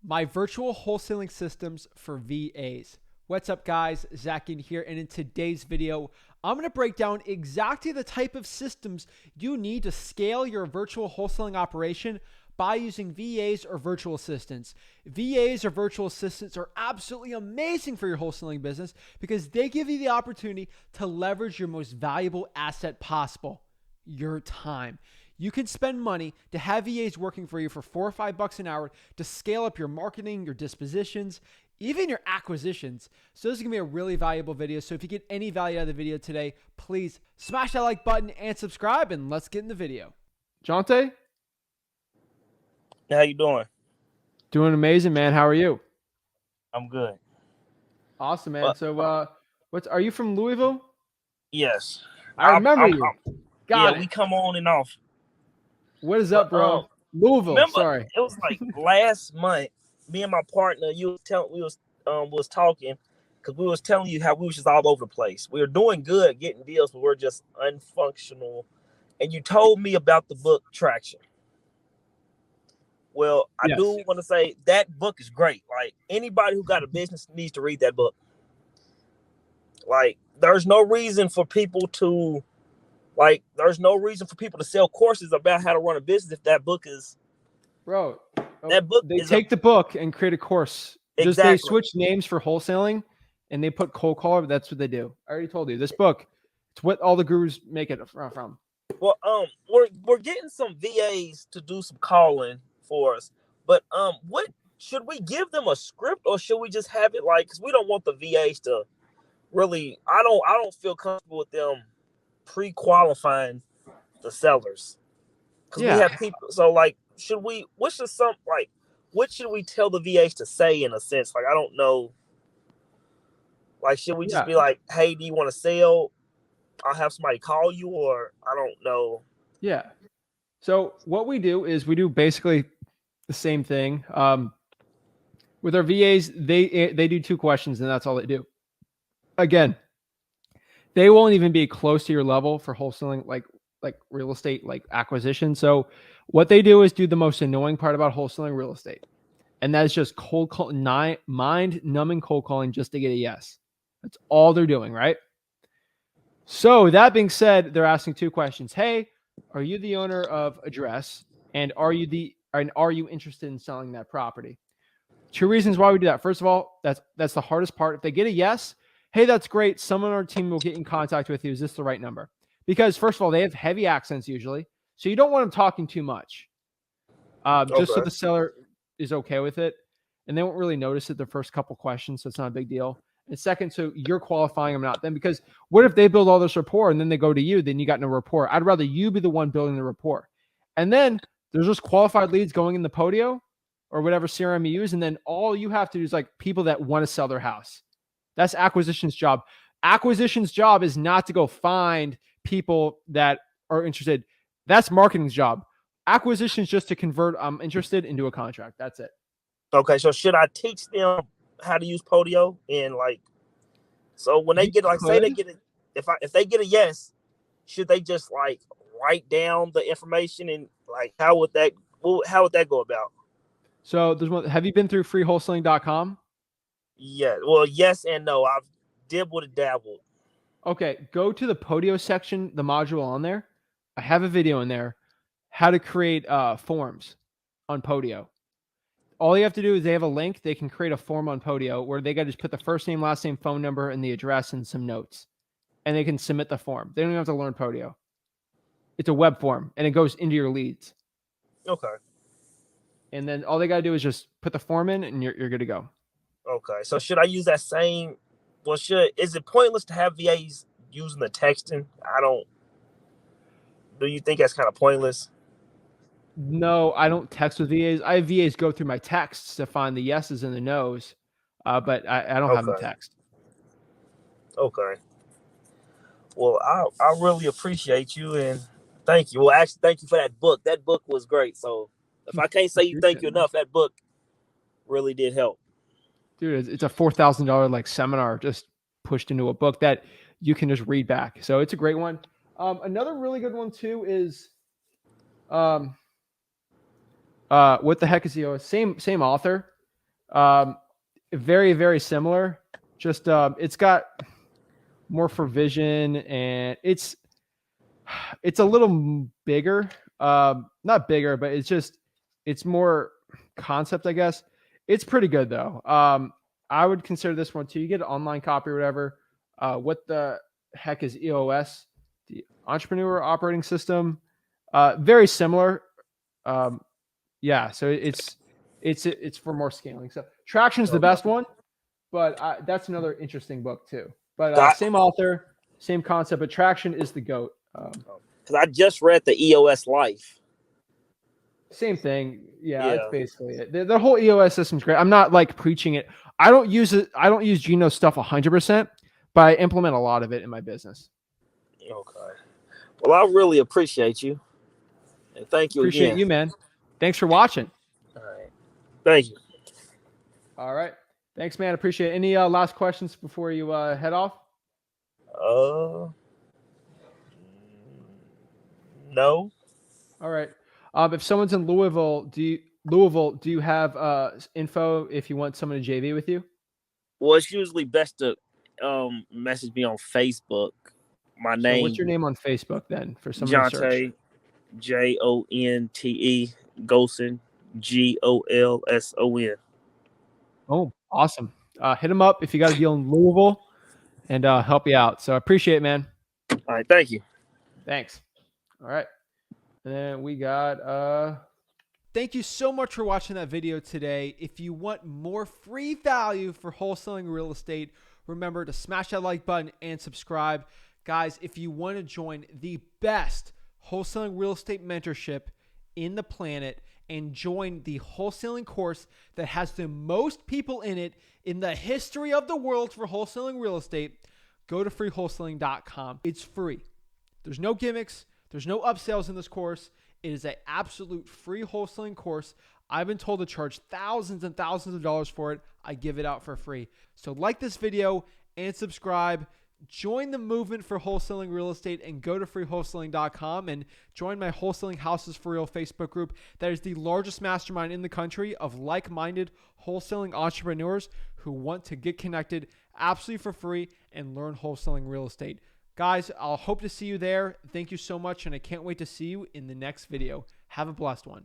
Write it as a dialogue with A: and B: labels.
A: my virtual wholesaling systems for VAs. What's up, guys? Zach Ginn here, and in today's video, I'm going to break down exactly the type of systems you need to scale your virtual wholesaling operation by using VAs or virtual assistants. VAs or virtual assistants are absolutely amazing for your wholesaling business because they give you the opportunity to leverage your most valuable asset possible, your time. You can spend money to have VAs working for you for $4 or $5 an hour to scale up your marketing, your dispositions, even your acquisitions. So this is going to be a really valuable video. So if you get any value out of the video today, please smash that like button and subscribe, and let's get in the video. Jonte?
B: How you doing?
A: Doing amazing, man. How are you?
B: I'm good.
A: Awesome, man. So are you from Louisville?
B: Yes.
A: I remember you.
B: Got it. We come on and off.
A: What is up, bro? Louisville.
B: Remember,
A: sorry.
B: It was like last month. Me and my partner, we was talking because we was telling you how we was just all over the place. We were doing good, getting deals, but we're just unfunctional. And you told me about the book Traction. Well, I do want to say that book is great. Like, anybody who got a business needs to read that book. Like, there's no reason for people to sell courses about how to run a business if that book is.
A: Bro,
B: that book
A: they take the book and create a course.
B: Exactly.
A: Just they switch names for wholesaling and they put cold caller. That's what they do. I already told you. This book, it's what all the gurus make it from.
B: Well, we're getting some VAs to do some calling for us, but what should we give them a script, or should we just have it like? Because we don't want the VAs to really. I don't feel comfortable with them pre-qualifying the sellers, because we have people. So like, what should we tell the VAs to say, in a sense? Like, I don't know. Like, should we just be like, hey, do you want to sell? I'll have somebody call you, or I don't know.
A: Yeah. So what we do is we do basically the same thing. With our VAs, they do 2 questions and that's all they do. Again, they won't even be close to your level for wholesaling, like real estate, like acquisition. So what they do is do the most annoying part about wholesaling real estate. And that is just cold call, mind numbing cold calling just to get a yes. That's all they're doing, right? So that being said, they're asking 2 questions. Hey, are you the owner of address? And are you interested in selling that property? 2 reasons why we do that. First of all, that's the hardest part. If they get a yes, hey, that's great. Someone on our team will get in contact with you. Is this the right number? Because first of all, they have heavy accents usually. So you don't want them talking too much. Just so the seller is okay with it. And they won't really notice it the first couple questions. So it's not a big deal. And second, so you're qualifying them, not them. Because what if they build all this rapport and then they go to you, then you got no rapport? I'd rather you be the one building the rapport. And then there's just qualified leads going in the Podio or whatever CRM you use. And then all you have to do is like people that want to sell their house. That's acquisition's job. Acquisition's job is not to go find people that are interested. That's marketing's job. Acquisition's just to convert I'm interested into a contract. That's it.
B: Okay, so should I teach them how to use Podio? And like, so when they get if they get a yes, should they just like write down the information, and like how would that go about?
A: So there's one. Have you been through freewholesaling.com?
B: Yeah. Well, yes and no. I've dabbled.
A: Okay, go to the Podio section, the module on there. I have a video in there, how to create forms on Podio. All you have to do is they have a link. They can create a form on Podio where they got to just put the first name, last name, phone number, and the address and some notes. And they can submit the form. They don't even have to learn Podio. It's a web form, and it goes into your leads.
B: Okay.
A: And then all they got to do is just put the form in, and you're good to go.
B: Okay. So should I use that same? Well, is it pointless to have VAs using the texting? Do you think that's kind of pointless?
A: No, I don't text with VAs. I have VAs go through my texts to find the yeses and the nos, but I don't have them text.
B: Okay. Well, I really appreciate you, and thank you. Well, actually, thank you for that book. That book was great. So if I can't say thank you enough, that book really did help.
A: Dude, it's a $4,000 like seminar just pushed into a book that you can just read back. So it's a great one. Another really good one too is what the heck is he? Same author. Very, very similar. Just it's got more for vision, and it's a little bigger. Not bigger, but it's more concept, I guess. It's pretty good though. I would consider this one too. You get an online copy or whatever. What the heck is EOS? The Entrepreneur Operating System. Very similar. Yeah, so it's for more scaling. So Traction's the best one, but that's another interesting book too. But same author, same concept, but Traction is the GOAT.
B: Because I just read the EOS Life.
A: Same thing. Yeah, that's basically it. The whole EOS system's great. I'm not like preaching it. I don't use it. I don't use Gino's stuff 100%, but I implement a lot of it in my business.
B: Okay. Well, I really appreciate you. And thank you
A: Appreciate
B: again.
A: you, man. Thanks for watching.
B: All right. Thank you.
A: All right. Thanks, man. Appreciate it. Any last questions before you head off?
B: No.
A: All right. If someone's in Louisville, do you have info if you want someone to JV with you?
B: Well, it's usually best to message me on Facebook. My name.
A: So what's your name on Facebook then for someone to search?
B: Jonte, Golson, Golson.
A: Oh, awesome. Hit him up if you got a deal in Louisville, and help you out. So I appreciate it, man.
B: All right. Thank you.
A: Thanks. All right. And then we got thank you so much for watching that video today. If you want more free value for wholesaling real estate, remember to smash that like button and subscribe. Guys, if you want to join the best wholesaling real estate mentorship in the planet and join the wholesaling course that has the most people in it in the history of the world for wholesaling real estate, go to freewholesaling.com. It's free. There's no gimmicks. There's no upsells in this course. It is an absolute free wholesaling course. I've been told to charge thousands and thousands of dollars for it. I give it out for free. So like this video and subscribe. Join the movement for wholesaling real estate and go to freewholesaling.com and join my Wholesaling Houses for Real Facebook group. That is the largest mastermind in the country of like-minded wholesaling entrepreneurs who want to get connected absolutely for free and learn wholesaling real estate. Guys, I'll hope to see you there. Thank you so much, and I can't wait to see you in the next video. Have a blessed one.